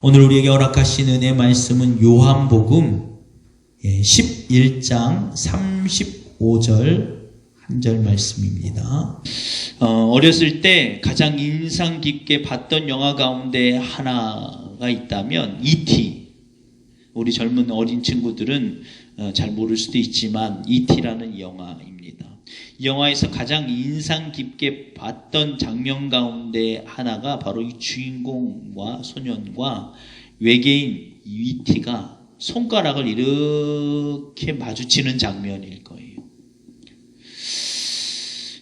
오늘 우리에게 허락하신 은혜 말씀은 요한복음 11장 35절 한 절 말씀입니다. 어렸을 때 가장 인상 깊게 봤던 영화 가운데 하나가 있다면 E.T. 우리 젊은 어린 친구들은 잘 모를 수도 있지만 E.T.라는 영화입니다. 이 영화에서 가장 인상 깊게 봤던 장면 가운데 하나가 바로 이 주인공과 소년과 외계인 E.T가 손가락을 이렇게 마주치는 장면일 거예요.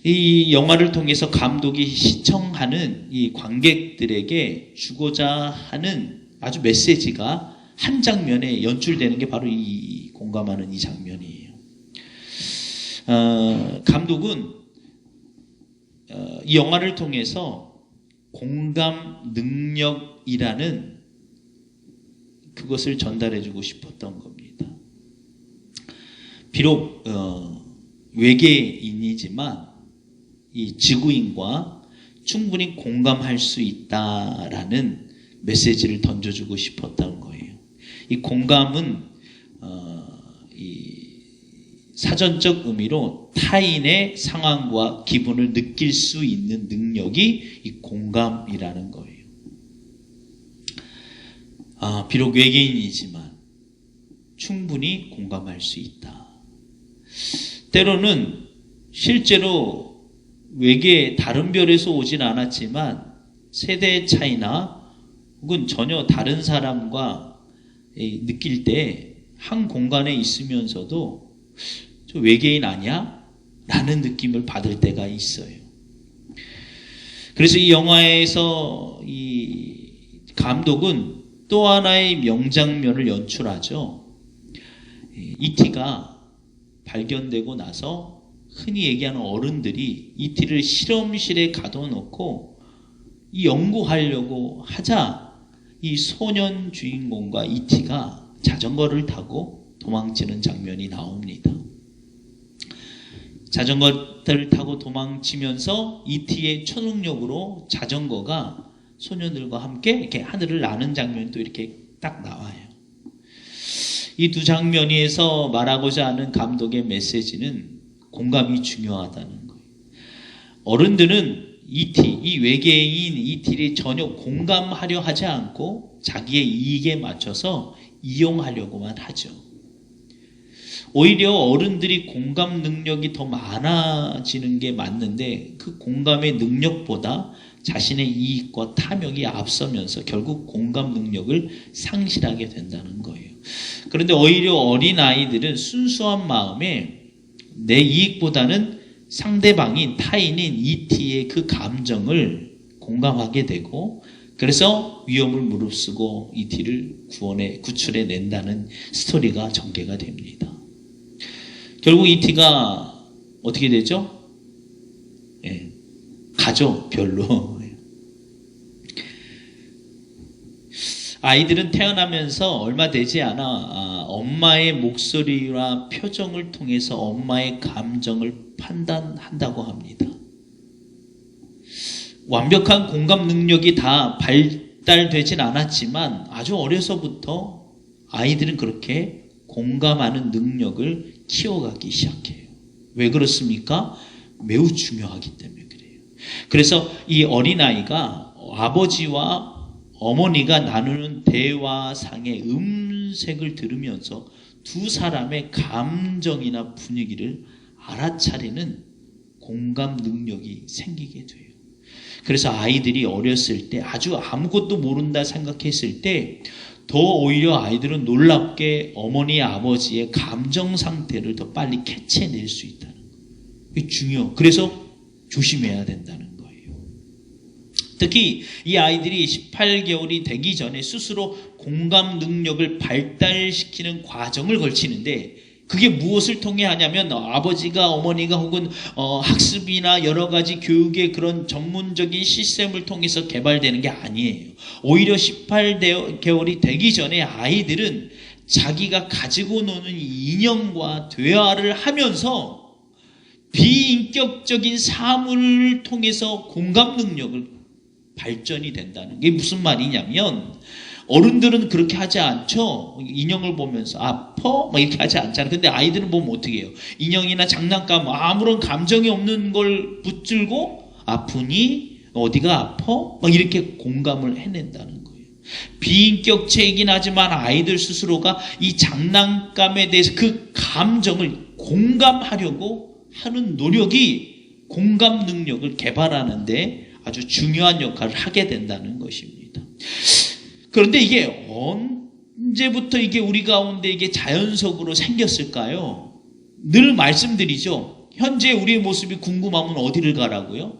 이 영화를 통해서 감독이 시청하는 이 관객들에게 주고자 하는 아주 메시지가 한 장면에 연출되는 게 바로 이 공감하는 이 장면이에요. 감독은 이 영화를 통해서 공감 능력이라는 그것을 전달해주고 싶었던 겁니다. 비록 외계인이지만 이 지구인과 충분히 공감할 수 있다라는 메시지를 던져주고 싶었던 거예요. 이 공감은 이 사전적 의미로 타인의 상황과 기분을 느낄 수 있는 능력이 이 공감이라는 거예요. 비록 외계인이지만 충분히 공감할 수 있다. 때로는 실제로 외계 다른 별에서 오진 않았지만 세대 차이나 혹은 전혀 다른 사람과 느낄 때 한 공간에 있으면서도 저 외계인 아니야? 라는 느낌을 받을 때가 있어요. 그래서 이 영화에서 이 감독은 또 하나의 명장면을 연출하죠. E.T.가 발견되고 나서 흔히 얘기하는 어른들이 E.T.를 실험실에 가둬놓고 이 연구하려고 하자 이 소년 주인공과 E.T.가 자전거를 타고 도망치는 장면이 나옵니다. 자전거를 타고 도망치면서 E.T.의 초능력으로 자전거가 소년들과 함께 이렇게 하늘을 나는 장면도 이렇게 딱 나와요. 이 두 장면에서 말하고자 하는 감독의 메시지는 공감이 중요하다는 거예요. 어른들은 E.T., 이 외계인 E.T를 전혀 공감하려 하지 않고 자기의 이익에 맞춰서 이용하려고만 하죠. 오히려 어른들이 공감 능력이 더 많아지는 게 맞는데 그 공감의 능력보다 자신의 이익과 탐욕이 앞서면서 결국 공감 능력을 상실하게 된다는 거예요. 그런데 오히려 어린아이들은 순수한 마음에 내 이익보다는 상대방인 타인인 E.T의 그 감정을 공감하게 되고 그래서 위험을 무릅쓰고 E.T를 구출해 낸다는 스토리가 전개가 됩니다. 결국 E.T가 어떻게 되죠? 가죠, 별로. 아이들은 태어나면서 얼마 되지 않아 엄마의 목소리와 표정을 통해서 엄마의 감정을 판단한다고 합니다. 완벽한 공감 능력이 다 발달되진 않았지만 아주 어려서부터 아이들은 그렇게 공감하는 능력을 키워가기 시작해요. 왜 그렇습니까? 매우 중요하기 때문에 그래요. 그래서 이 어린아이가 아버지와 어머니가 나누는 대화상의 음색을 들으면서 두 사람의 감정이나 분위기를 알아차리는 공감 능력이 생기게 돼요. 그래서 아이들이 어렸을 때 아주 아무것도 모른다 생각했을 때 더 오히려 아이들은 놀랍게 어머니 아버지의 감정 상태를 더 빨리 캐치해낼 수 있다는 거예요. 이게 중요해요. 그래서 조심해야 된다는 거예요. 특히 이 아이들이 18개월이 되기 전에 스스로 공감 능력을 발달시키는 과정을 거치는데 그게 무엇을 통해 하냐면 아버지가 어머니가 혹은 학습이나 여러 가지 교육의 그런 전문적인 시스템을 통해서 개발되는 게 아니에요. 오히려 18개월이 되기 전에 아이들은 자기가 가지고 노는 인형과 대화를 하면서 비인격적인 사물을 통해서 공감 능력을 발전이 된다는 게 무슨 말이냐면 어른들은 그렇게 하지 않죠. 인형을 보면서 아파? 막 이렇게 하지 않잖아요. 근데 아이들은 보면 어떻게 해요? 인형이나 장난감 아무런 감정이 없는 걸 붙들고 아프니? 어디가 아파? 막 이렇게 공감을 해낸다는 거예요. 비인격체이긴 하지만 아이들 스스로가 이 장난감에 대해서 그 감정을 공감하려고 하는 노력이 공감 능력을 개발하는데 아주 중요한 역할을 하게 된다는 것입니다. 그런데 이게 언제부터 이게 우리 가운데 이게 자연적으로 생겼을까요? 늘 말씀드리죠. 현재 우리의 모습이 궁금하면 어디를 가라고요?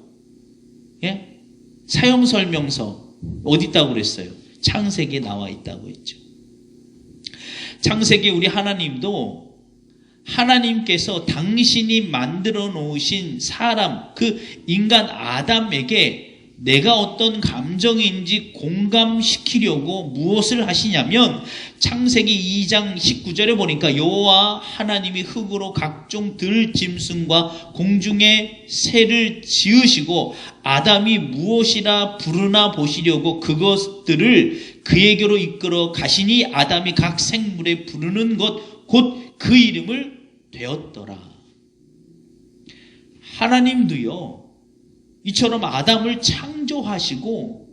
예? 사용 설명서 어디 있다고 그랬어요? 창세기에 나와 있다고 했죠. 창세기 우리 하나님도 하나님께서 당신이 만들어 놓으신 사람, 그 인간 아담에게 내가 어떤 감정인지 공감시키려고 무엇을 하시냐면 창세기 2장 19절에 보니까 여호와 하나님이 흙으로 각종 들짐승과 공중의 새를 지으시고 아담이 무엇이라 부르나 보시려고 그것들을 그에게로 이끌어 가시니 아담이 각 생물에 부르는 것 곧 그 이름을 되었더라. 하나님도요 이처럼 아담을 창조하시고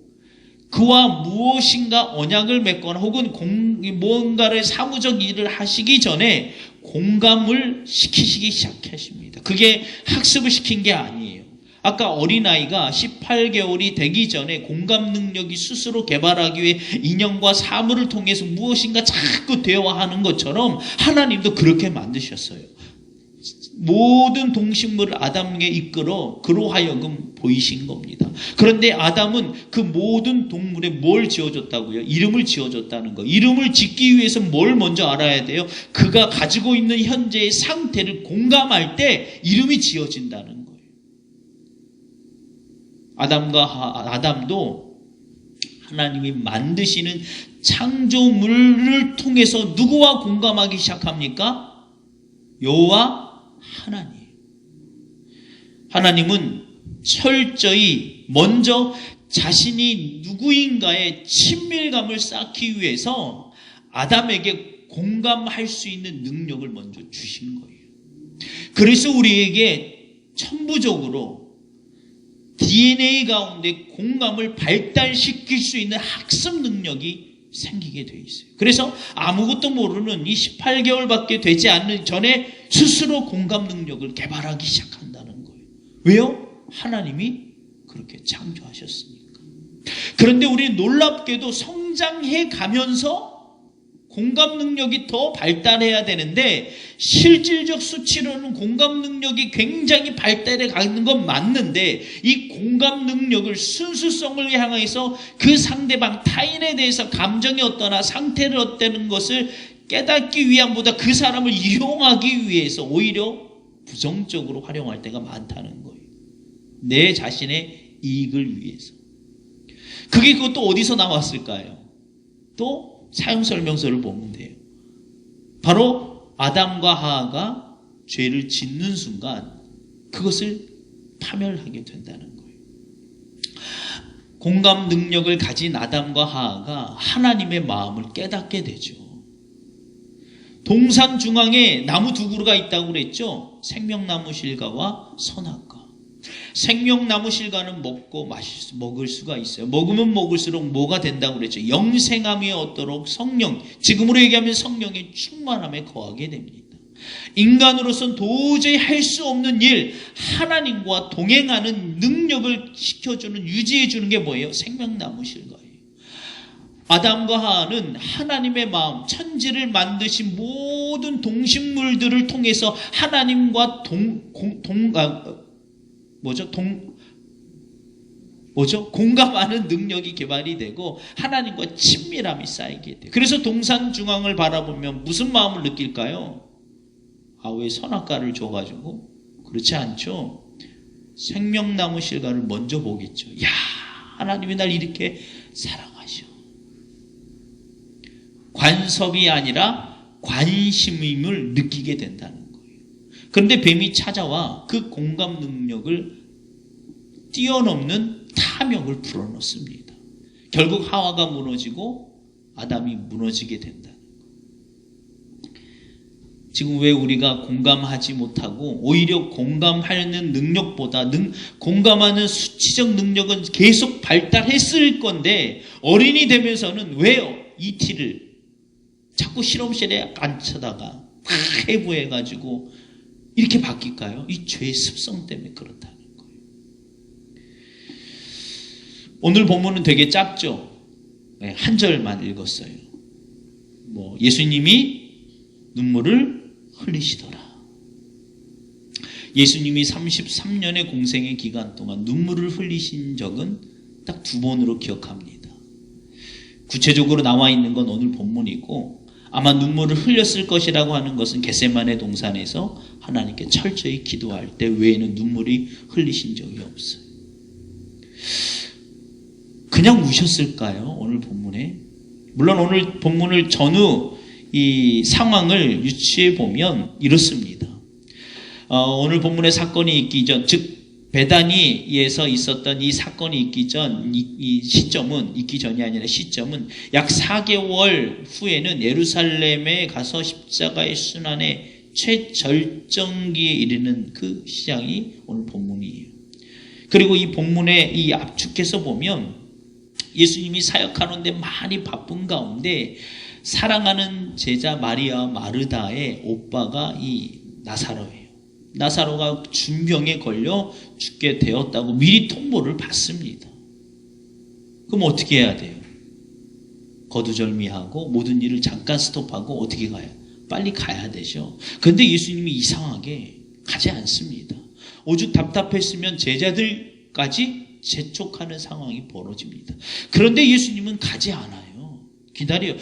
그와 무엇인가 언약을 맺거나 혹은 무언가를 사무적 일을 하시기 전에 공감을 시키시기 시작하십니다. 그게 학습을 시킨 게 아니에요. 아까 어린아이가 18개월이 되기 전에 공감 능력이 스스로 개발하기 위해 인형과 사물을 통해서 무엇인가 자꾸 대화하는 것처럼 하나님도 그렇게 만드셨어요. 모든 동식물을 아담에게 이끌어 그로 하여금 보이신 겁니다. 그런데 아담은 그 모든 동물에 뭘 지어줬다고요? 이름을 지어줬다는 거. 이름을 짓기 위해서 뭘 먼저 알아야 돼요? 그가 가지고 있는 현재의 상태를 공감할 때 이름이 지어진다는 거예요. 아담도 하나님이 만드시는 창조물을 통해서 누구와 공감하기 시작합니까? 여호와 하나님. 하나님은 철저히 먼저 자신이 누구인가의 친밀감을 쌓기 위해서 아담에게 공감할 수 있는 능력을 먼저 주신 거예요. 그래서 우리에게 천부적으로 DNA 가운데 공감을 발달시킬 수 있는 학습 능력이 생기게 돼 있어요. 그래서 아무것도 모르는 이 18개월밖에 되지 않는 전에 스스로 공감 능력을 개발하기 시작한다는 거예요. 왜요? 하나님이 그렇게 창조하셨으니까. 그런데 우리는 놀랍게도 성장해 가면서 공감 능력이 더 발달해야 되는데 실질적 수치로는 공감 능력이 굉장히 발달해 가는 건 맞는데 이 공감 능력을 순수성을 향해서 그 상대방 타인에 대해서 감정이 어떠나 상태를 어떠는 것을 깨닫기 위함보다 그 사람을 이용하기 위해서 오히려 부정적으로 활용할 때가 많다는 거예요. 내 자신의 이익을 위해서. 그게 그것도 어디서 나왔을까요? 또 사용설명서를 보면 돼요. 바로 아담과 하하가 죄를 짓는 순간 그것을 파멸하게 된다는 거예요. 공감 능력을 가진 아담과 하하가 하나님의 마음을 깨닫게 되죠. 동산 중앙에 나무 두 그루가 있다고 그랬죠. 생명나무 실과와 선악과. 생명나무 실과는 먹을 수가 있어요. 먹으면 먹을수록 뭐가 된다고 그랬죠. 영생함이 얻도록 성령, 지금으로 얘기하면 성령의 충만함에 거하게 됩니다. 인간으로서는 도저히 할 수 없는 일, 하나님과 동행하는 능력을 시켜주는, 유지해주는 게 뭐예요? 생명나무 실과예요. 아담과 하하는 하나님의 마음, 천지를 만드신 모든 동식물들을 통해서 하나님과 공감하는 능력이 개발이 되고 하나님과 친밀함이 쌓이게 돼요. 그래서 동산 중앙을 바라보면 무슨 마음을 느낄까요? 아, 왜 선악과를 줘가지고? 그렇지 않죠. 생명나무 실과를 먼저 보겠죠. 야, 하나님이 날 이렇게 사랑하셔. 관섭이 아니라 관심임을 느끼게 된다는 거예요. 그런데 뱀이 찾아와 그 공감 능력을 뛰어넘는 탐욕을 불어넣습니다. 결국 하와가 무너지고 아담이 무너지게 된다. 지금 왜 우리가 공감하지 못하고 오히려 공감하는 능력보다 공감하는 수치적 능력은 계속 발달했을 건데 어린이 되면서는 왜요? ET를 자꾸 실험실에 앉혀다가 해부해가지고 이렇게 바뀔까요? 이 죄의 습성 때문에 그렇다는 거예요. 오늘 본문은 되게 짧죠? 네, 한 절만 읽었어요. 예수님이 눈물을 흘리시더라. 예수님이 33년의 공생의 기간 동안 눈물을 흘리신 적은 딱 2번으로 기억합니다. 구체적으로 나와 있는 건 오늘 본문이고 아마 눈물을 흘렸을 것이라고 하는 것은 겟세마네 동산에서 하나님께 철저히 기도할 때 외에는 눈물이 흘리신 적이 없어요. 그냥 우셨을까요? 오늘 본문에? 물론 오늘 본문을 전후 이 상황을 유추해 보면 이렇습니다. 오늘 본문의 사건이 있기 전, 즉 베다니에서 있었던 이 사건이 있기 전, 이 시점은 있기 전이 아니라 시점은 약 4개월 후에는 예루살렘에 가서 십자가의 순환의 최절정기에 이르는 그 시장이 오늘 본문이에요. 그리고 이 본문의 이 압축해서 보면 예수님이 사역하는데 많이 바쁜 가운데 사랑하는 제자 마리아 마르다의 오빠가 이 나사로예요. 나사로가 중병에 걸려 죽게 되었다고 미리 통보를 받습니다. 그럼 어떻게 해야 돼요? 거두절미하고 모든 일을 잠깐 스톱하고 어떻게 가요? 빨리 가야 되죠. 그런데 예수님이 이상하게 가지 않습니다. 오죽 답답했으면 제자들까지 재촉하는 상황이 벌어집니다. 그런데 예수님은 가지 않아요. 기다려요.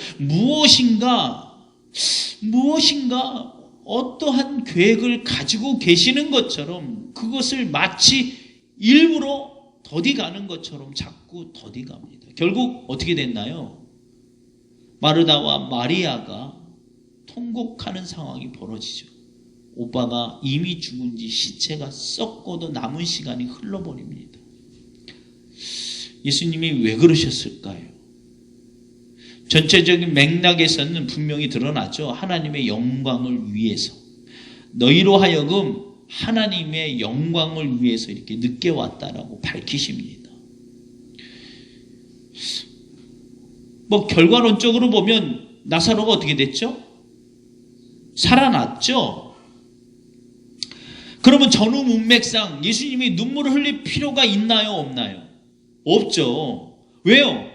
무엇인가 어떠한 계획을 가지고 계시는 것처럼 그것을 마치 일부러 더디가는 것처럼 자꾸 더디갑니다. 결국 어떻게 됐나요? 마르다와 마리아가 통곡하는 상황이 벌어지죠. 오빠가 이미 죽은 지 시체가 썩고도 남은 시간이 흘러버립니다. 예수님이 왜 그러셨을까요? 전체적인 맥락에서는 분명히 드러나죠. 하나님의 영광을 위해서. 너희로 하여금 하나님의 영광을 위해서 이렇게 늦게 왔다라고 밝히십니다. 결과론적으로 보면 나사로가 어떻게 됐죠? 살아났죠. 그러면 전후 문맥상 예수님이 눈물을 흘릴 필요가 있나요? 없나요? 없죠. 왜요?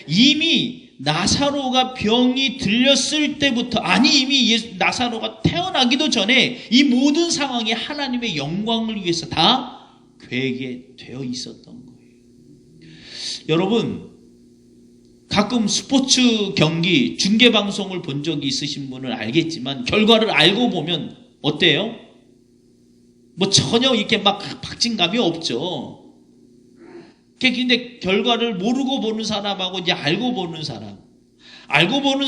이미 나사로가 병이 들렸을 때부터, 이미 나사로가 태어나기도 전에 이 모든 상황이 하나님의 영광을 위해서 다 계획에 되어 있었던 거예요. 여러분, 가끔 스포츠 경기 중계방송을 본 적이 있으신 분은 알겠지만 결과를 알고 보면 어때요? 전혀 이렇게 막 박진감이 없죠. 근데 결과를 모르고 보는 사람하고 이제 알고 보는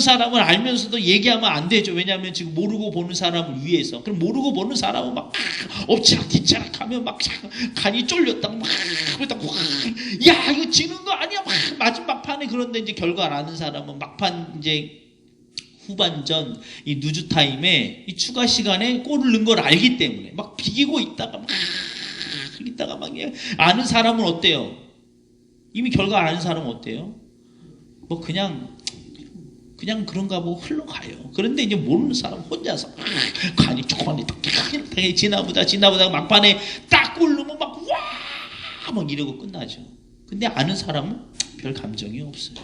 사람은 알면서도 얘기하면 안 되죠. 왜냐하면 지금 모르고 보는 사람을 위해서. 그럼 모르고 보는 사람은 막 엎치락 뒤치락 하면 막 간이 쫄렸다고 막 야 이거 지는 거 아니야 막 마지막 판에. 그런데 이제 결과를 아는 사람은 막판 이제 후반전 이 누주 타임에 이 추가 시간에 골을 넣은 걸 알기 때문에 막 비기고 있다가 막 아는 사람은 어때요? 이미 결과 아는 사람은 어때요? 그냥 그런가 보고 흘러가요. 그런데 이제 모르는 사람 혼자서 간이 조금만 딱 지나보다 막판에 딱 골 넣으면 막 이러고 끝나죠. 근데 아는 사람은 별 감정이 없어요.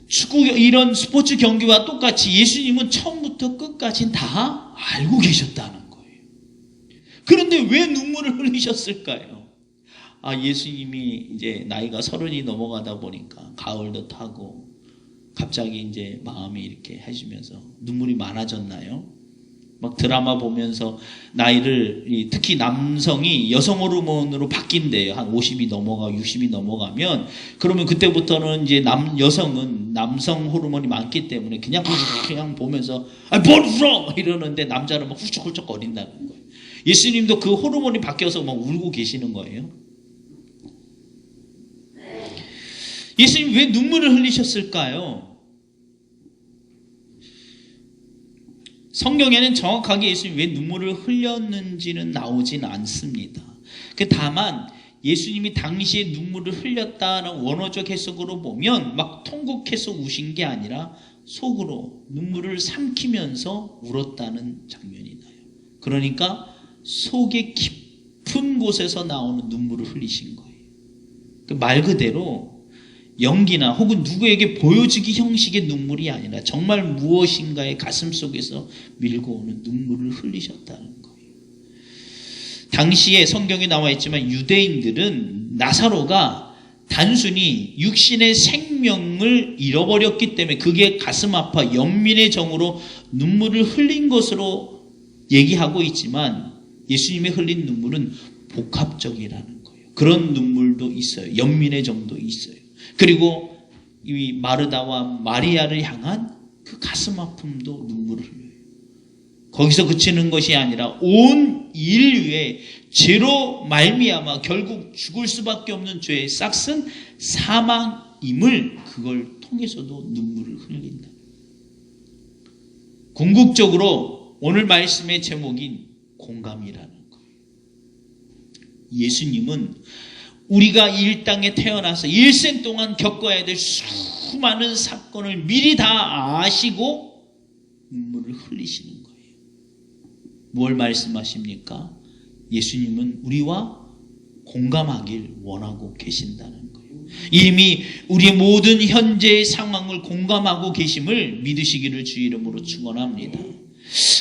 축구 이런 스포츠 경기와 똑같이 예수님은 처음부터 끝까지 다 알고 계셨다는 거예요. 그런데 왜 눈물을 흘리셨을까요? 예수님이 이제 나이가 30이 넘어가다 보니까 가을도 타고 갑자기 이제 마음이 이렇게 해지면서 눈물이 많아졌나요? 막 드라마 보면서 나이를, 특히 남성이 여성 호르몬으로 바뀐대요. 한 50이 넘어가 60이 넘어가면. 그러면 그때부터는 이제 여성은 남성 호르몬이 많기 때문에 그냥 보면서 뭘 울어 이러는데 남자는 막 훌쩍훌쩍 거린다는 거예요. 예수님도 그 호르몬이 바뀌어서 막 울고 계시는 거예요. 예수님 왜 눈물을 흘리셨을까요? 성경에는 정확하게 예수님이 왜 눈물을 흘렸는지는 나오진 않습니다. 다만 예수님이 당시에 눈물을 흘렸다는 원어적 해석으로 보면 막 통곡해서 우신 게 아니라 속으로 눈물을 삼키면서 울었다는 장면이 나요. 그러니까 속의 깊은 곳에서 나오는 눈물을 흘리신 거예요. 말 그대로 연기나 혹은 누구에게 보여주기 형식의 눈물이 아니라 정말 무엇인가의 가슴속에서 밀고 오는 눈물을 흘리셨다는 거예요. 당시에 성경에 나와 있지만 유대인들은 나사로가 단순히 육신의 생명을 잃어버렸기 때문에 그게 가슴 아파 연민의 정으로 눈물을 흘린 것으로 얘기하고 있지만 예수님이 흘린 눈물은 복합적이라는 거예요. 그런 눈물도 있어요. 연민의 정도 있어요. 그리고 이 마르다와 마리아를 향한 그 가슴 아픔도 눈물을 흘려요. 거기서 그치는 것이 아니라 온 인류의 죄로 말미암아 결국 죽을 수밖에 없는 죄의 싹슨 사망임을 그걸 통해서도 눈물을 흘린다. 궁극적으로 오늘 말씀의 제목인 공감이라는 거예요. 예수님은 우리가 이 땅에 태어나서 일생 동안 겪어야 될 수많은 사건을 미리 다 아시고 눈물을 흘리시는 거예요. 뭘 말씀하십니까? 예수님은 우리와 공감하길 원하고 계신다는 거예요. 이미 우리의 모든 현재의 상황을 공감하고 계심을 믿으시기를 주 이름으로 축원합니다.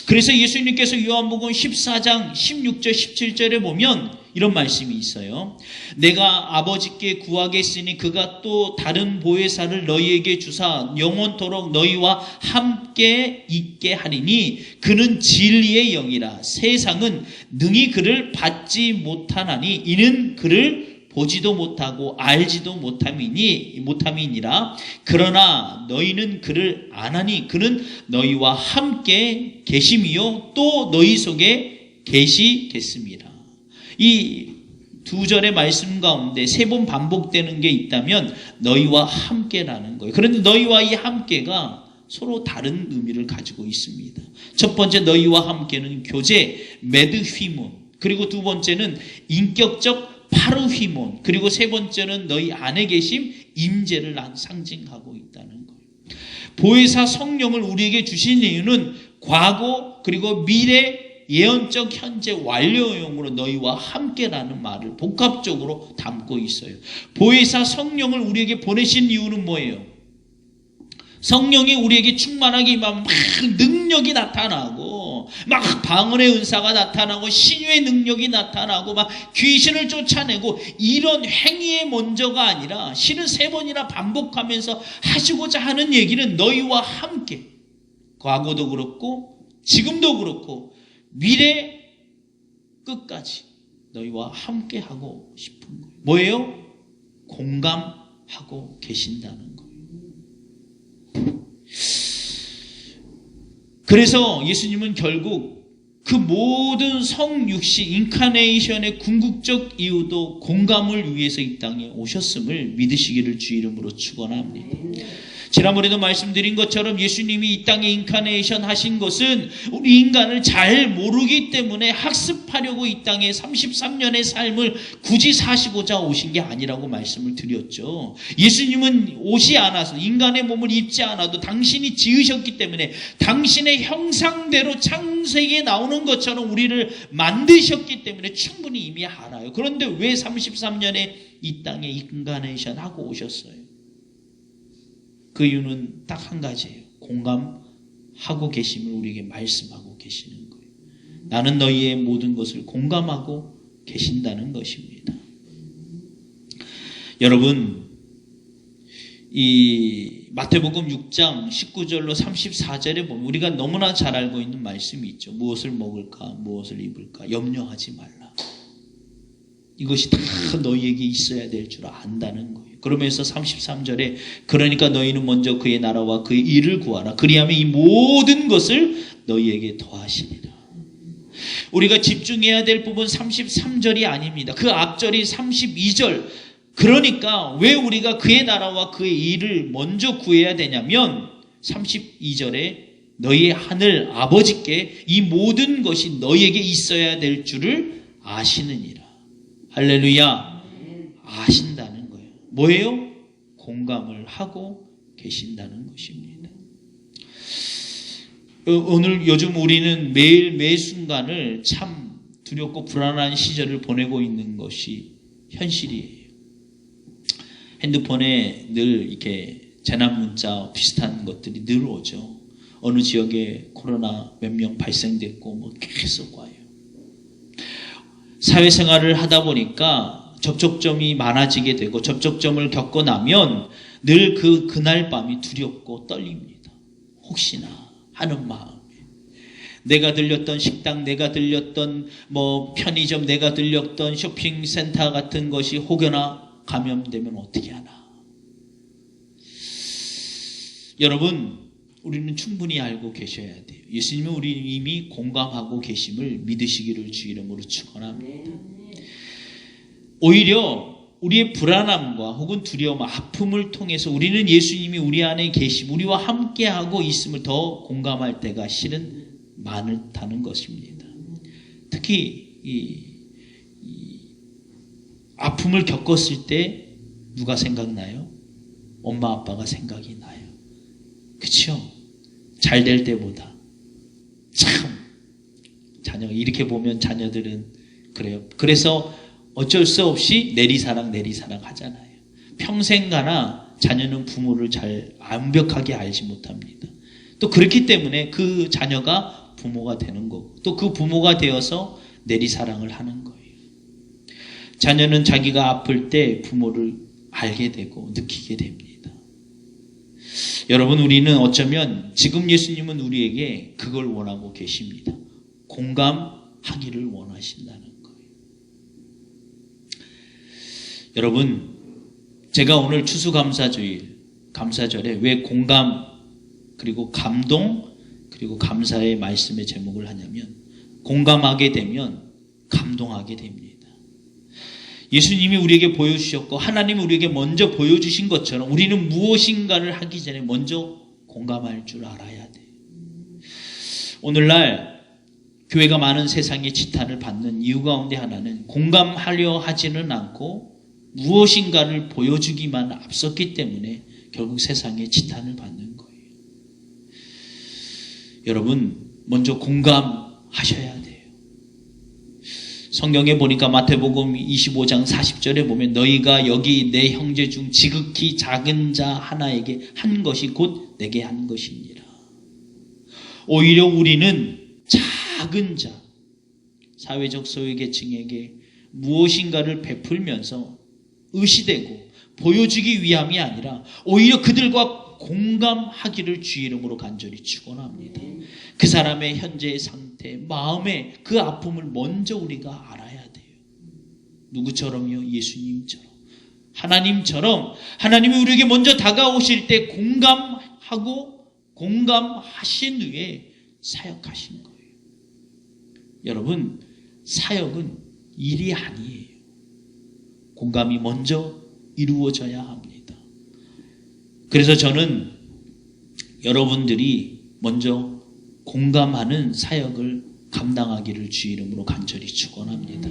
그래서 예수님께서 요한복음 14장 16절 17절에 보면 이런 말씀이 있어요. 내가 아버지께 구하겠으니 그가 또 다른 보혜사를 너희에게 주사 영원토록 너희와 함께 있게 하리니 그는 진리의 영이라. 세상은 능히 그를 받지 못하나니 이는 그를 보지도 못하고 알지도 못함이니라. 그러나 너희는 그를 아나니 그는 너희와 함께 계심이요 또 너희 속에 계시겠습니다. 이 두 절의 말씀 가운데 세 번 반복되는 게 있다면 너희와 함께라는 거예요. 그런데 너희와 이 함께가 서로 다른 의미를 가지고 있습니다. 첫 번째 너희와 함께는 교제, 메드휘몬, 그리고 두 번째는 인격적 파르휘몬, 그리고 세 번째는 너희 안에 계심, 임재를 상징하고 있다는 거예요. 보혜사 성령을 우리에게 주신 이유는 과거 그리고 미래 예언적 현재 완료형으로 너희와 함께라는 말을 복합적으로 담고 있어요. 보혜사 성령을 우리에게 보내신 이유는 뭐예요? 성령이 우리에게 충만하게 막 능력이 나타나고 막 방언의 은사가 나타나고 신유의 능력이 나타나고 막 귀신을 쫓아내고 이런 행위의 먼저가 아니라 실은 세 번이나 반복하면서 하시고자 하는 얘기는 너희와 함께, 과거도 그렇고 지금도 그렇고 미래 끝까지 너희와 함께 하고 싶은 거예요. 뭐예요? 공감하고 계신다는 거예요. 그래서 예수님은 결국 그 모든 성육신 인카네이션의 궁극적 이유도 공감을 위해서 이 땅에 오셨음을 믿으시기를 주 이름으로 축원합니다. 지난번에도 말씀드린 것처럼 예수님이 이 땅에 인카네이션 하신 것은 우리 인간을 잘 모르기 때문에 학습하려고 이 땅에 33년의 삶을 굳이 사시고자 오신 게 아니라고 말씀을 드렸죠. 예수님은 옷이 않아서 인간의 몸을 입지 않아도 당신이 지으셨기 때문에 당신의 형상대로 창세기에 나오는 것처럼 우리를 만드셨기 때문에 충분히 이미 알아요. 그런데 왜 33년에 이 땅에 인카네이션 하고 오셨어요? 그 이유는 딱 한 가지예요. 공감하고 계심을 우리에게 말씀하고 계시는 거예요. 나는 너희의 모든 것을 공감하고 계신다는 것입니다. 여러분, 이 마태복음 6장 19절로 34절에 보면 우리가 너무나 잘 알고 있는 말씀이 있죠. 무엇을 먹을까, 무엇을 입을까 염려하지 말라. 이것이 다 너희에게 있어야 될 줄 안다는 거예요. 그러면서 33절에 그러니까 너희는 먼저 그의 나라와 그의 일을 구하라. 그리하면 이 모든 것을 너희에게 더하시리라. 우리가 집중해야 될 부분 33절이 아닙니다. 그 앞절이 32절. 그러니까 왜 우리가 그의 나라와 그의 일을 먼저 구해야 되냐면 32절에 너희 하늘 아버지께 이 모든 것이 너희에게 있어야 될 줄을 아시느니라. 할렐루야. 아신다는 거예요. 뭐예요? 공감을 하고 계신다는 것입니다. 오늘 요즘 우리는 매일 매 순간을 참 두렵고 불안한 시절을 보내고 있는 것이 현실이에요. 핸드폰에 늘 이렇게 재난 문자 비슷한 것들이 늘 오죠. 어느 지역에 코로나 몇 명 발생됐고 뭐 계속 와요. 사회생활을 하다 보니까 접촉점이 많아지게 되고 접촉점을 겪고 나면 늘 그날 밤이 두렵고 떨립니다. 혹시나 하는 마음에 내가 들렸던 식당, 내가 들렸던 뭐 편의점, 내가 들렸던 쇼핑센터 같은 것이 혹여나 감염되면 어떻게 하나. 여러분, 우리는 충분히 알고 계셔야 돼요. 예수님은 우리 이미 공감하고 계심을 믿으시기를 주 이름으로 축원합니다. 오히려 우리의 불안함과 혹은 두려움, 아픔을 통해서 우리는 예수님이 우리 안에 계심, 우리와 함께하고 있음을 더 공감할 때가 실은 많다는 것입니다. 특히 이 아픔을 겪었을 때 누가 생각나요? 엄마 아빠가 생각이 나요. 그렇죠? 잘 될 때보다. 참 자녀 이렇게 보면 자녀들은 그래요. 그래서 어쩔 수 없이 내리사랑 하잖아요. 평생 가나 자녀는 부모를 잘 완벽하게 알지 못합니다. 또 그렇기 때문에 그 자녀가 부모가 되는 거고 또 그 부모가 되어서 내리사랑을 하는 거예요. 자녀는 자기가 아플 때 부모를 알게 되고 느끼게 됩니다. 여러분, 우리는 어쩌면 지금 예수님은 우리에게 그걸 원하고 계십니다. 공감하기를 원하신다는 거예요. 여러분, 제가 오늘 감사절에 왜 공감 그리고 감동 그리고 감사의 말씀의 제목을 하냐면 공감하게 되면 감동하게 됩니다. 예수님이 우리에게 보여주셨고 하나님이 우리에게 먼저 보여주신 것처럼 우리는 무엇인가를 하기 전에 먼저 공감할 줄 알아야 돼요. 오늘날 교회가 많은 세상의 지탄을 받는 이유 가운데 하나는 공감하려 하지는 않고 무엇인가를 보여주기만 앞섰기 때문에 결국 세상의 지탄을 받는 거예요. 여러분, 먼저 공감하셔야 돼요. 성경에 보니까 마태복음 25장 40절에 보면 너희가 여기 내 형제 중 지극히 작은 자 하나에게 한 것이 곧 내게 한 것이니라. 오히려 우리는 작은 자, 사회적 소외계층에게 무엇인가를 베풀면서 의시되고 보여주기 위함이 아니라 오히려 그들과 공감하기를 주의 이름으로 간절히 축원합니다. 그 사람의 현재의 상태, 마음의 그 아픔을 먼저 우리가 알아야 돼요. 누구처럼요? 예수님처럼. 하나님처럼 하나님이 우리에게 먼저 다가오실 때 공감하고 공감하신 후에 사역하신 거예요. 여러분, 사역은 일이 아니에요. 공감이 먼저 이루어져야 합니다. 그래서 저는 여러분들이 먼저 공감하는 사역을 감당하기를 주의 이름으로 간절히 축원합니다.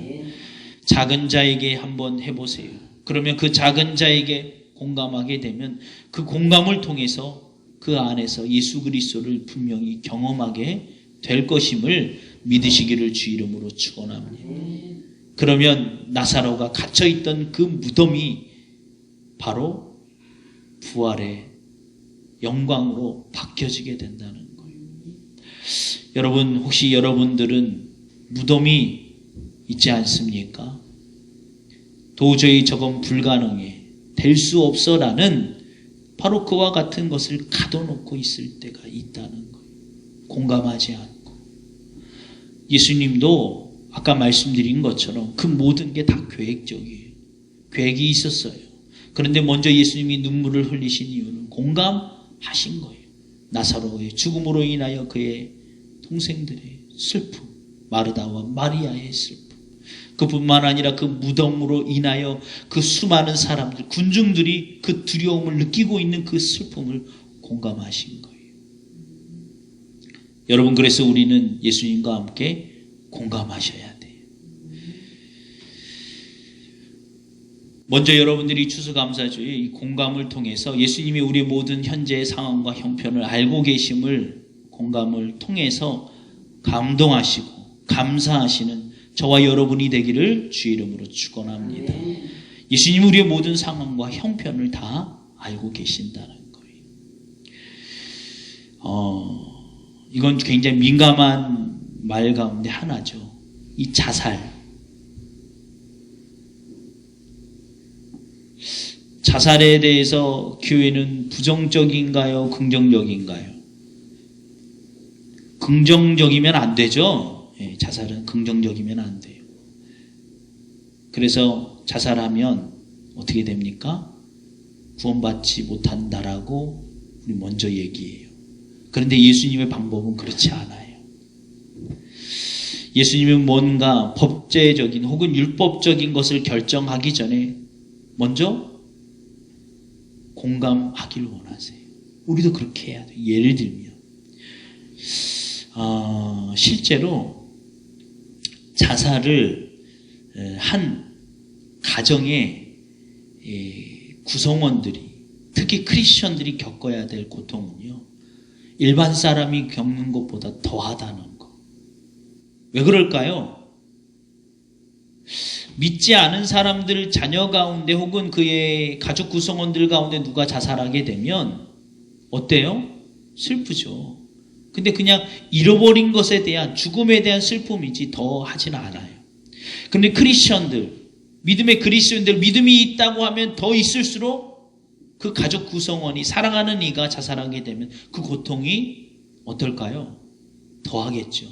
작은 자에게 한번 해보세요. 그러면 그 작은 자에게 공감하게 되면 그 공감을 통해서 그 안에서 예수 그리스도를 분명히 경험하게 될 것임을 믿으시기를 주의 이름으로 축원합니다. 그러면 나사로가 갇혀있던 그 무덤이 바로 부활의 영광으로 바뀌어지게 된다는 거예요. 여러분, 혹시 여러분들은 무덤이 있지 않습니까? 도저히 저건 불가능해, 될 수 없어라는 바로 그와 같은 것을 가둬놓고 있을 때가 있다는 거예요. 공감하지 않고. 예수님도 아까 말씀드린 것처럼 그 모든 게 다 계획적이에요. 계획이 있었어요. 그런데 먼저 예수님이 눈물을 흘리신 이유는 공감하신 거예요. 나사로의 죽음으로 인하여 그의 동생들의 슬픔, 마르다와 마리아의 슬픔, 그뿐만 아니라 그 무덤으로 인하여 그 수많은 사람들, 군중들이 그 두려움을 느끼고 있는 그 슬픔을 공감하신 거예요. 여러분, 그래서 우리는 예수님과 함께 공감하셔야 돼요. 먼저 여러분들이 추수감사주의 이 공감을 통해서 예수님이 우리의 모든 현재의 상황과 형편을 알고 계심을 공감을 통해서 감동하시고 감사하시는 저와 여러분이 되기를 주의 이름으로 축원합니다. 예수님이 우리의 모든 상황과 형편을 다 알고 계신다는 거예요. 이건 굉장히 민감한 말 가운데 하나죠. 이 자살. 자살에 대해서 교회는 부정적인가요? 긍정적인가요? 긍정적이면 안 되죠. 자살은 긍정적이면 안 돼요. 그래서 자살하면 어떻게 됩니까? 구원받지 못한다라고 우리 먼저 얘기해요. 그런데 예수님의 방법은 그렇지 않아요. 예수님은 뭔가 법제적인 혹은 율법적인 것을 결정하기 전에 먼저 공감하기를 원하세요. 우리도 그렇게 해야 돼요. 예를 들면 실제로 자살을 한 가정의 구성원들이, 특히 크리스천들이 겪어야 될 고통은요, 일반 사람이 겪는 것보다 더하다는 거. 왜 그럴까요? 믿지 않은 사람들 자녀 가운데 혹은 그의 가족 구성원들 가운데 누가 자살하게 되면 어때요? 슬프죠. 근데 그냥 잃어버린 것에 대한, 죽음에 대한 슬픔이지 더 하진 않아요. 근데 크리스천들, 믿음의 그리스도인들, 믿음이 있다고 하면 더 있을수록 그 가족 구성원이, 사랑하는 이가 자살하게 되면 그 고통이 어떨까요? 더 하겠죠.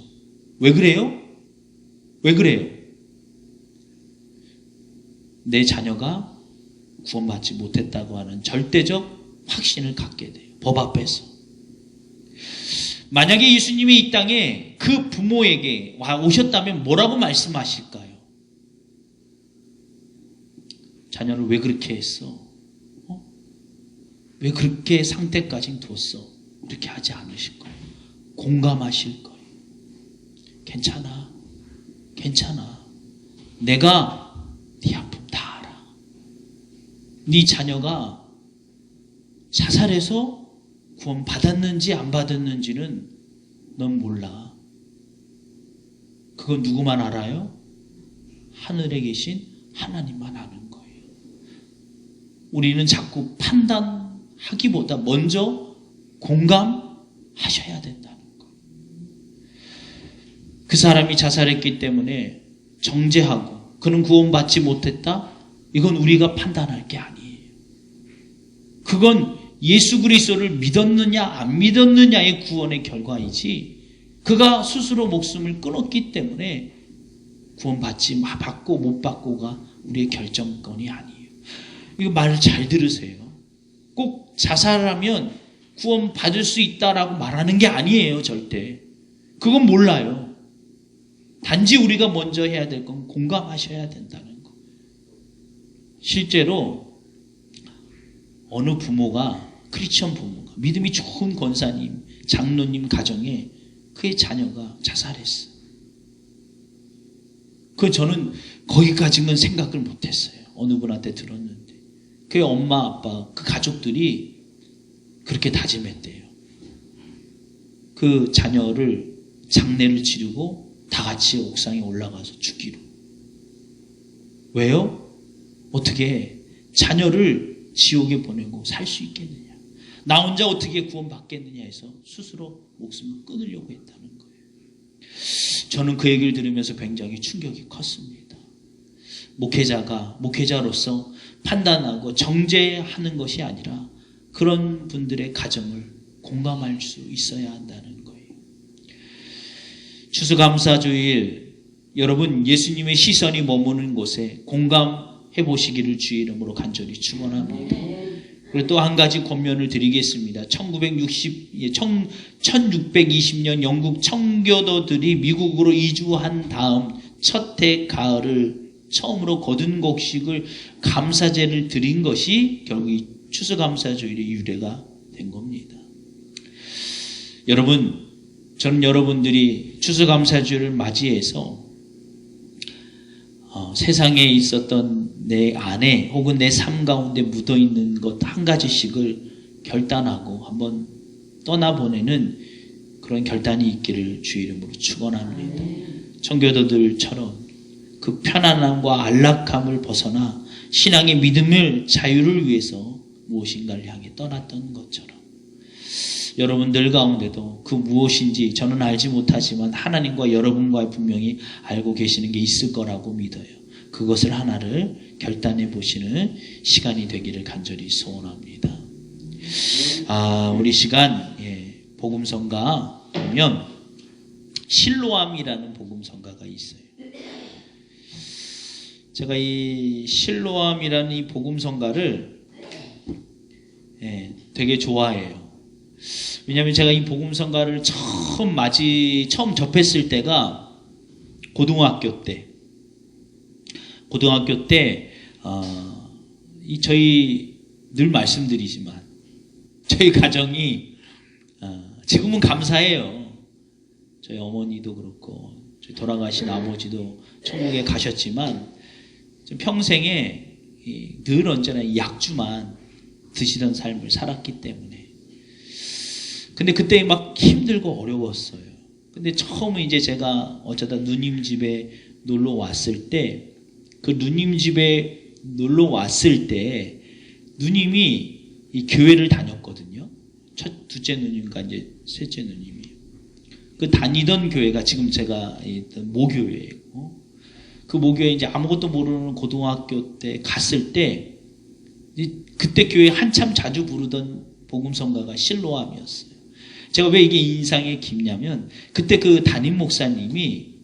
왜 그래요? 왜 그래요? 내 자녀가 구원받지 못했다고 하는 절대적 확신을 갖게 돼요. 법 앞에서. 만약에 예수님이 이 땅에 그 부모에게 오셨다면 뭐라고 말씀하실까요? 자녀를 왜 그렇게 했어? 왜 그렇게 상태까지 뒀어? 이렇게 하지 않으실 거예요. 공감하실 거예요. 괜찮아. 괜찮아. 내가 네 아픔 다 알아. 네 자녀가 자살해서 구원 받았는지 안 받았는지는 넌 몰라. 그건 누구만 알아요? 하늘에 계신 하나님만 아는 거예요. 우리는 자꾸 판단하기보다 먼저 공감하셔야 된다는 거예요. 그 사람이 자살했기 때문에 정죄하고 그는 구원받지 못했다? 이건 우리가 판단할 게 아니에요. 그건 예수 그리스도를 믿었느냐 안 믿었느냐의 구원의 결과이지, 그가 스스로 목숨을 끊었기 때문에 구원받지 받고 못 받고가 우리의 결정권이 아니에요. 이거 말을 잘 들으세요. 꼭 자살하면 구원 받을 수 있다라고 말하는 게 아니에요. 절대. 그건 몰라요. 단지 우리가 먼저 해야 될 건 공감하셔야 된다는 거. 실제로 어느 부모가, 크리스천 부모가, 믿음이 좋은 권사님, 장로님 가정에 그의 자녀가 자살했어. 저는 거기까지는 생각을 못했어요. 어느 분한테 들었는데 그의 엄마, 아빠, 그 가족들이 그렇게 다짐했대요. 그 자녀를 장례를 치르고 다 같이 옥상에 올라가서 죽기로. 왜요? 어떻게 자녀를 지옥에 보내고 살 수 있겠느냐, 나 혼자 어떻게 구원받겠느냐 해서 스스로 목숨을 끊으려고 했다는 거예요. 저는 그 얘기를 들으면서 굉장히 충격이 컸습니다. 목회자로서 판단하고 정죄하는 것이 아니라 그런 분들의 가정을 공감할 수 있어야 한다는 거예요. 추수감사주일, 여러분 예수님의 시선이 머무는 곳에 공감해 보시기를 주의 이름으로 간절히 축원합니다. 그리고 또 한 가지 권면을 드리겠습니다. 1620년 영국 청교도들이 미국으로 이주한 다음 첫 해 가을을 처음으로 거둔 곡식을 감사제를 드린 것이 결국 이 추수감사주일의 유래가 된 겁니다. 여러분, 저는 여러분들이 추수감사주를 맞이해서 세상에 있었던 내 안에 혹은 내 삶 가운데 묻어있는 것 한 가지씩을 결단하고 한번 떠나보내는 그런 결단이 있기를 주의 이름으로 축원합니다. 청교도들처럼 그 편안함과 안락함을 벗어나 신앙의 믿음을 자유를 위해서 무엇인가를 향해 떠났던 것처럼 여러분들 가운데도 그 무엇인지 저는 알지 못하지만 하나님과 여러분과 분명히 알고 계시는 게 있을 거라고 믿어요. 그것을 하나를 결단해 보시는 시간이 되기를 간절히 소원합니다. 우리 시간 복음성가 보면 실로암이라는 복음성가가 있어요. 제가 이 실로암이라는 이 복음성가를 되게 좋아해요. 왜냐하면 제가 이 복음성가를 처음 접했을 때가 고등학교 때 저희 늘 말씀드리지만 저희 가정이 지금은 감사해요. 저희 어머니도 그렇고 저희 돌아가신 아버지도 천국에 가셨지만 평생에 늘 언제나 약주만 드시던 삶을 살았기 때문에. 근데 그때 막 힘들고 어려웠어요. 근데 처음 이제 제가 어쩌다 누님 집에 놀러 왔을 때, 그 누님 집에 놀러 왔을 때 누님이 이 교회를 다녔거든요. 둘째 누님과 이제 셋째 누님이. 그 다니던 교회가 지금 제가 있던 모교회고, 그 모교회 이제 아무것도 모르는 고등학교 때 갔을 때, 그때 교회 한참 자주 부르던 복음성가가 실로암이었어요. 제가 왜 이게 인상에 깊냐면, 그때 그 담임 목사님이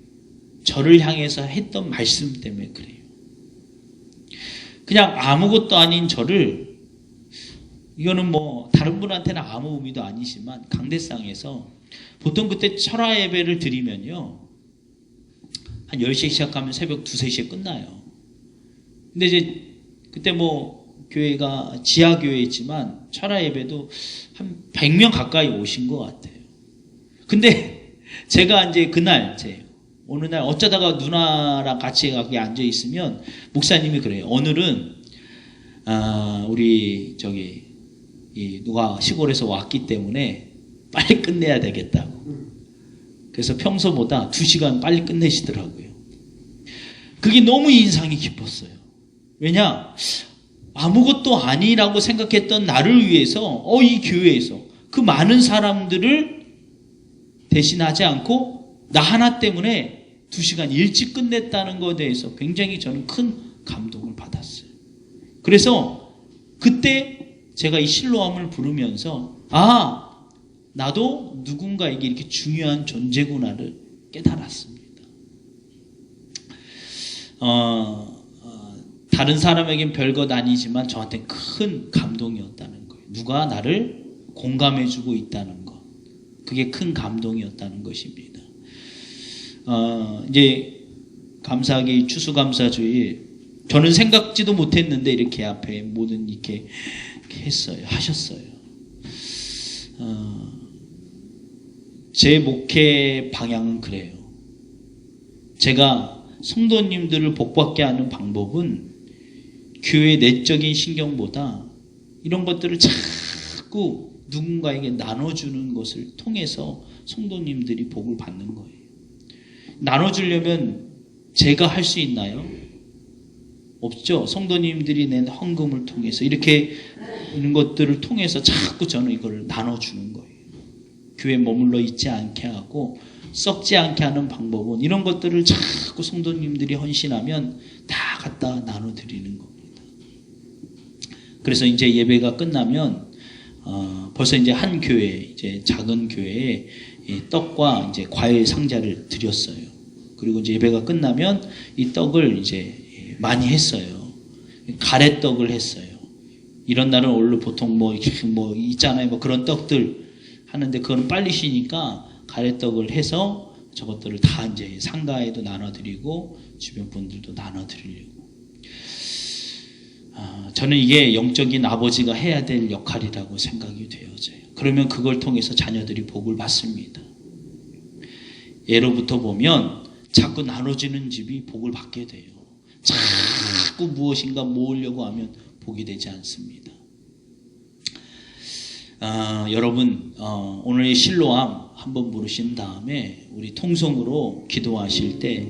저를 향해서 했던 말씀 때문에 그래요. 그냥 아무것도 아닌 저를, 이거는 뭐 다른 분한테는 아무 의미도 아니지만 강대상에서 보통 그때 철화 예배를 드리면요, 한 10시에 시작하면 새벽 2, 3시에 끝나요. 근데 이제 그때 뭐 교회가 지하교회였지만 철화 예배도 한 100명 가까이 오신 것 같아요. 근데 제가 이제 그날 어느 날 어쩌다가 누나랑 같이 거기 앉아 있으면 목사님이 그래요. 오늘은 우리 누가 시골에서 왔기 때문에 빨리 끝내야 되겠다고. 그래서 평소보다 2시간 빨리 끝내시더라고요. 그게 너무 인상이 깊었어요. 왜냐? 아무것도 아니라고 생각했던 나를 위해서 이 교회에서 그 많은 사람들을 대신하지 않고 나 하나 때문에 2시간 일찍 끝냈다는 것에 대해서 굉장히 저는 큰 감동을 받았어요. 그래서 그때 제가 이 실로암을 부르면서 나도 누군가에게 이렇게 중요한 존재구나를 깨달았습니다. 다른 사람에겐 별것 아니지만 저한테 큰 감동이었다는 거예요. 누가 나를 공감해주고 있다는 것. 그게 큰 감동이었다는 것입니다. 이제 감사하게 추수감사주일, 저는 생각지도 못했는데 이렇게 앞에 모든 이렇게 하셨어요. 제 목회 방향은 그래요. 제가 성도님들을 복받게 하는 방법은 교회 내적인 신경보다 이런 것들을 자꾸 누군가에게 나눠주는 것을 통해서 성도님들이 복을 받는 거예요. 나눠주려면 제가 할 수 있나요? 없죠. 성도님들이 낸 헌금을 통해서 이렇게 있는 것들을 통해서 자꾸 저는 이걸 나눠주는 거예요. 교회에 머물러 있지 않게 하고 썩지 않게 하는 방법은 이런 것들을 자꾸 성도님들이 헌신하면 다 갖다 나눠드리는 겁니다. 그래서 이제 예배가 끝나면 벌써 이제 한 교회, 이제 작은 교회에 떡과 이제 과일 상자를 드렸어요. 그리고 이제 예배가 끝나면 이 떡을 이제 많이 했어요. 가래떡을 했어요. 이런 날은 원래 보통 뭐 있잖아요. 뭐 그런 떡들 하는데 그거는 빨리 쉬니까 가래떡을 해서 저것들을 다 이제 상가에도 나눠드리고 주변 분들도 나눠드리려고. 저는 이게 영적인 아버지가 해야 될 역할이라고 생각이 되어져요. 그러면 그걸 통해서 자녀들이 복을 받습니다. 예로부터 보면 자꾸 나눠지는 집이 복을 받게 돼요. 자꾸 무엇인가 모으려고 하면 복이 되지 않습니다. 여러분 오늘 실로암 한번 부르신 다음에 우리 통성으로 기도하실 때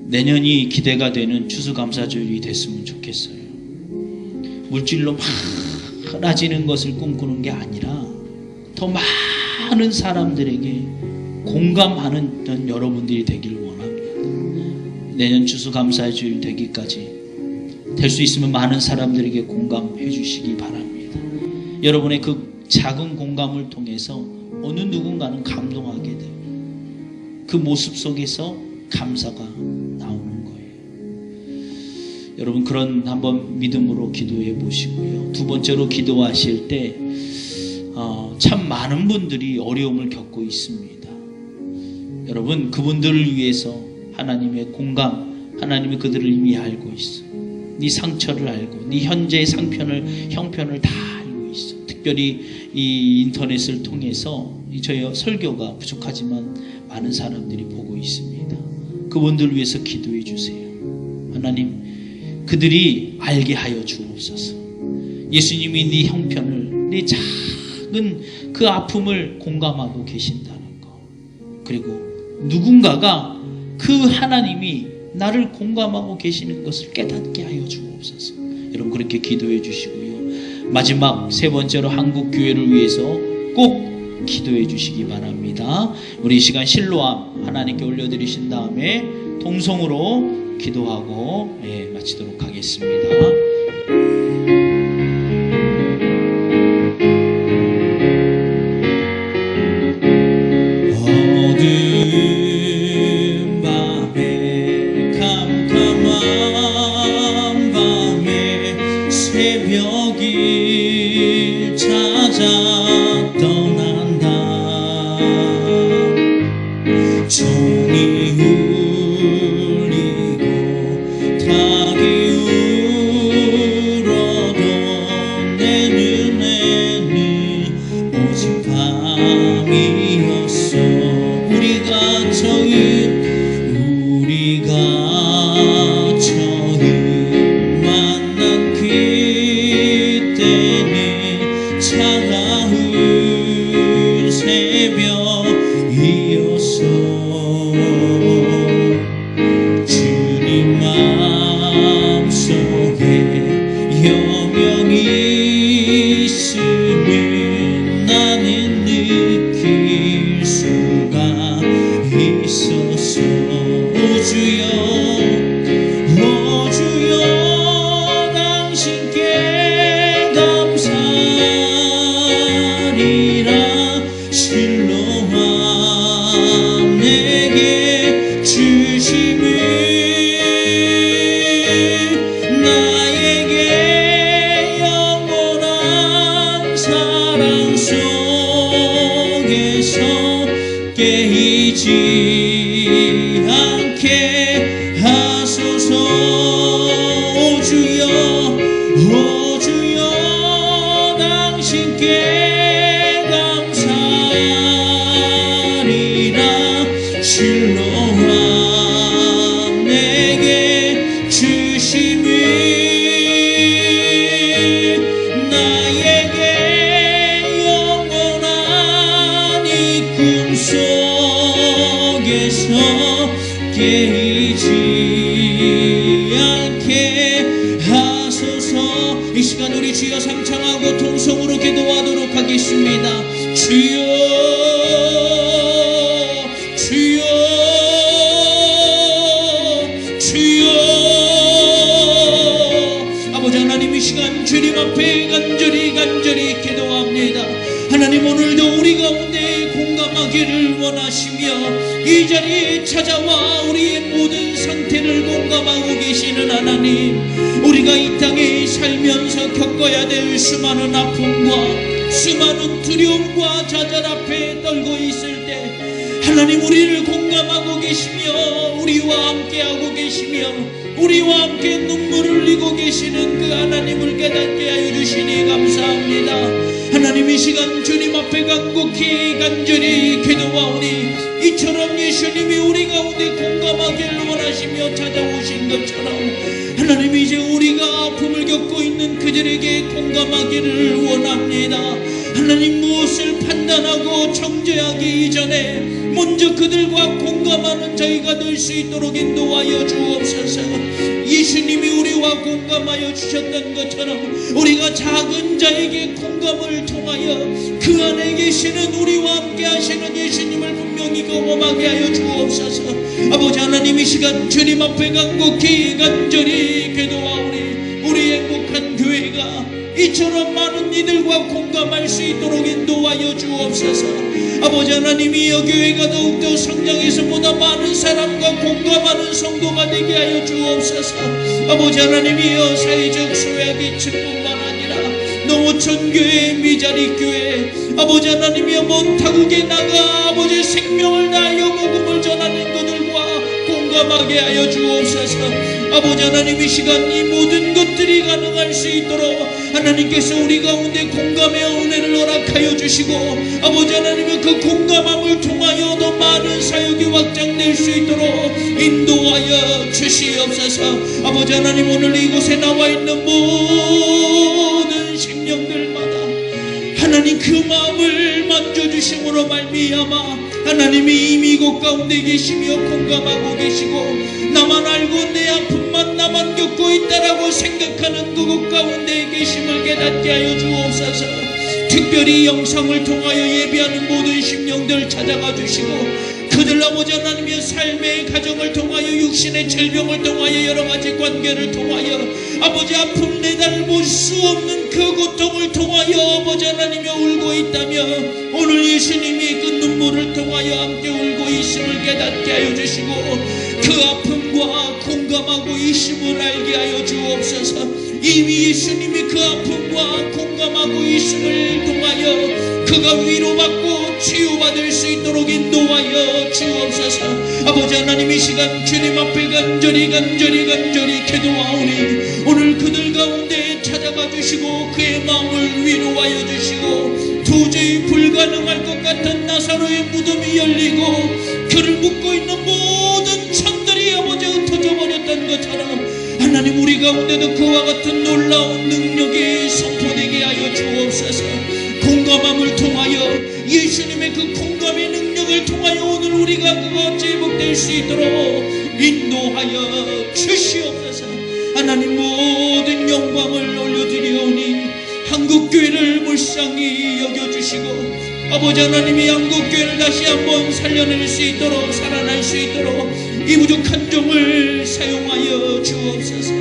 내년이 기대가 되는 추수감사주일이 됐으면 좋겠어요. 물질로 많아지는 것을 꿈꾸는 게 아니라 더 많은 사람들에게 공감하는 여러분들이 되길 원합니다. 내년 추수감사주일 되기까지 될 수 있으면 많은 사람들에게 공감해 주시기 바랍니다. 여러분의 그 작은 공감을 통해서 어느 누군가는 감동하게 돼요. 그 모습 속에서 감사가 나오는 거예요. 여러분 그런 한번 믿음으로 기도해 보시고요. 두 번째로 기도하실 때 참 많은 분들이 어려움을 겪고 있습니다. 여러분 그분들을 위해서 하나님의 공감, 하나님이 그들을 이미 알고 있어. 네 상처를 알고 네 현재의 형편을 다 알고 있어. 특별히 이 인터넷을 통해서 저희 설교가 부족하지만 많은 사람들이 보고 있습니다. 그분들을 위해서 기도해 주세요. 하나님 그들이 알게 하여 주옵소서. 예수님이 네 형편을, 네 작은 그 아픔을 공감하고 계신다는 거, 그리고 누군가가 그 하나님이 나를 공감하고 계시는 것을 깨닫게 하여 주옵소서. 여러분 그렇게 기도해 주시고요. 마지막 세 번째로 한국 교회를 위해서 꼭 기도해 주시기 바랍니다. 우리 이 시간 실로암 하나님께 올려드리신 다음에 통성으로 기도하고 마치도록 하겠습니다. 새벽이 찾아 떠난다. 종이 울리고 닭이 울어도 내는 오직 밤이었어. 우리가 처음 만난 그때는 차가운 새벽이었어. 주님 마음속에 영영이 있음을 나는 느낄 수가 있었어. 오 주여, 오 주여, 당신께 감사리라. 실로암 내게 주심을 나에게 영원한 사랑 속에서 깨이지 않게 하소서. 오 주여, 오 주여, 당신께 감사리라. 실로암 내게 주심을 나에게 영원한 이 꿈속에서 깨이지 않게 하소서. 이 시간 우리 주여 상창하고 통성으로 기도하도록 하겠습니다. 주여, 주여, 주여. 아버지 하나님 이 시간 주님 앞에 간절히 기도합니다. 하나님 오늘도 우리 가운데 공감하기를 원하시며 이 자리에 찾아와 우리의 모든 상태를 공감하고 계시는 하나님, 우리가 이 땅에 살면서 겪어야 될 수많은 아픔과 수많은 두려움과 좌절 앞에 떨고 있을 때 하나님 우리를 공감하고 계시며 우리와 함께하고 계시며 우리와 함께 눈물을 흘리고 계시는 그 하나님을 깨닫게 하여 주시니 감사합니다. 하나님 이 시간 주님 앞에 간절히 기도하오니 이처럼 예수님이 우리 가운데 공감하기를 원하시며 찾아오신 것처럼 하나님이 이제 우리가 아픔을 겪고 있는 그들에게 공감하기를 원합니다. 하나님 무엇을 판단하고 정죄하기 이전에 먼저 그들과 공감하는 저희가 될 수 있도록 인도하여 주옵소서. 예수님이 우리와 공감하여 주셨던 것처럼 우리가 작은 자에게 공감을 통하여 그 안에 계시는 우리와 함께 하시는 예수님을 분명히 경험하게 하여 주옵소서. 아버지 하나님, 이 시간 주님 앞에 간곡히 간절히 기도하오니 우리 행복한 교회가 이처럼 많은 이들과 공감할 수 있도록 인도하여 주옵소서. 아버지 하나님, 이 교회가 더욱더 성장해서 보다 많은 사람과 공감하는 성도가 되게 하여 주옵소서. 아버지 하나님이여, 사회적 소외계층뿐만 아니라 농어촌교회, 미자리교회, 아버지 하나님이여, 먼 타국에 나가 아버지 생명을 다하여 복음을 전하는 그들과 공감하게 하여 주옵소서. 아버지 하나님, 이 시간 이 모든 것들이 가능할 수 있도록 하나님께서 우리 가운데 공감의 은혜를 허락하여 주시고, 아버지 하나님의 그 공감함을 통하여 더 많은 사역이 확장될 수 있도록 인도하여 주시옵소서. 아버지 하나님, 오늘 이곳에 나와 있는 모든 심령들마다 하나님 그 마음을 만져주심으로 말미암아 하나님이 이미 이곳 가운데 계시며 공감하고 계시고, 나만 알고 내 아픔만 나만 겪고 있다라고 생각하는 그곳 가운데 계심을 깨닫게 하여 주옵소서. 특별히 영상을 통하여 예배하는 모든 심령들 찾아가 주시고, 그들 아버지 하나님의 삶의 가정을 통하여 육신의 질병을 통하여 여러 가지 관계를 통하여 아버지 아픔 내다를 볼 수 없는 그 고통을 통하여 아버지 하나님이 울고 있다면 오늘 예수님이 그 눈물을 통하여 함께 울고 있음을 깨닫게 하여 주시고, 그 아픔과 공감하고 있음을 알게 하여 주옵소서. 이미 예수님이 그 아픔과 공감하고 있음을 통하여 그가 위로받고 치유받을 수 있도록 인도하여 주옵소서. 아버지 하나님, 이 시간 주님 앞에 간절히 기도하오니 오늘 그들 가운데 찾아가 주시고 그의 마음을 위로하여 주시고, 도저히 불가능할 것 같은 나사로의 무덤이 열리고 그를 묶고 있는 모든 천들이 아버지 흩어져 버렸던 것처럼 하나님, 우리 가운데도 그와 같은 놀라운 능력이 선포되게 하여 주옵소서. 공감함을 통하여 예수님의 그 공감의 능력을 통하여 오늘 우리가 그같이 회복될 수 있도록 인도하여 주시옵소서. 하나님, 모든 영광을 올려드리오니 한국교회를 불쌍히 여겨주시고, 아버지 하나님이 한국교회를 다시 한번 살려낼 수 있도록, 살아날 수 있도록 이 부족한 종을 사용하여 주옵소서.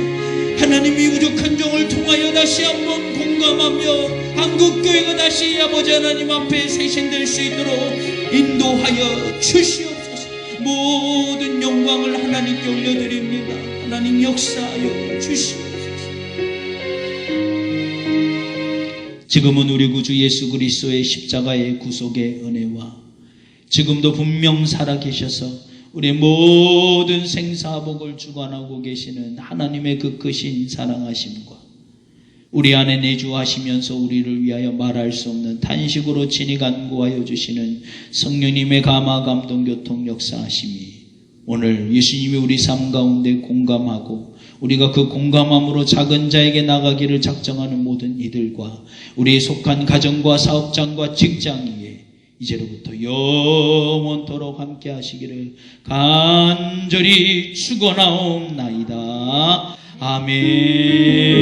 하나님, 이 부족한 종을 통하여 다시 한번 공감하며 한국교회가 다시 아버지 하나님 앞에 쇄신될 수 있도록 인도하여 주시옵소서. 모든 영광을 하나님께 올려드립니다. 하나님, 역사하여 주시옵소서. 지금은 우리 구주 예수 그리스도의 십자가의 구속의 은혜와 지금도 분명 살아계셔서 우리의 모든 생사복을 주관하고 계시는 하나님의 그 크신 사랑하심과 우리 안에 내주하시면서 우리를 위하여 말할 수 없는 탄식으로 친히 간구하여 주시는 성령님의 감화 감동 교통 역사하심이 오늘 예수님이 우리 삶 가운데 공감하고 우리가 그 공감함으로 작은 자에게 나가기를 작정하는 모든 이들과 우리의 속한 가정과 사업장과 직장 위에 이제로부터 영원토록 함께 하시기를 간절히 축원하옵나이다. 아멘.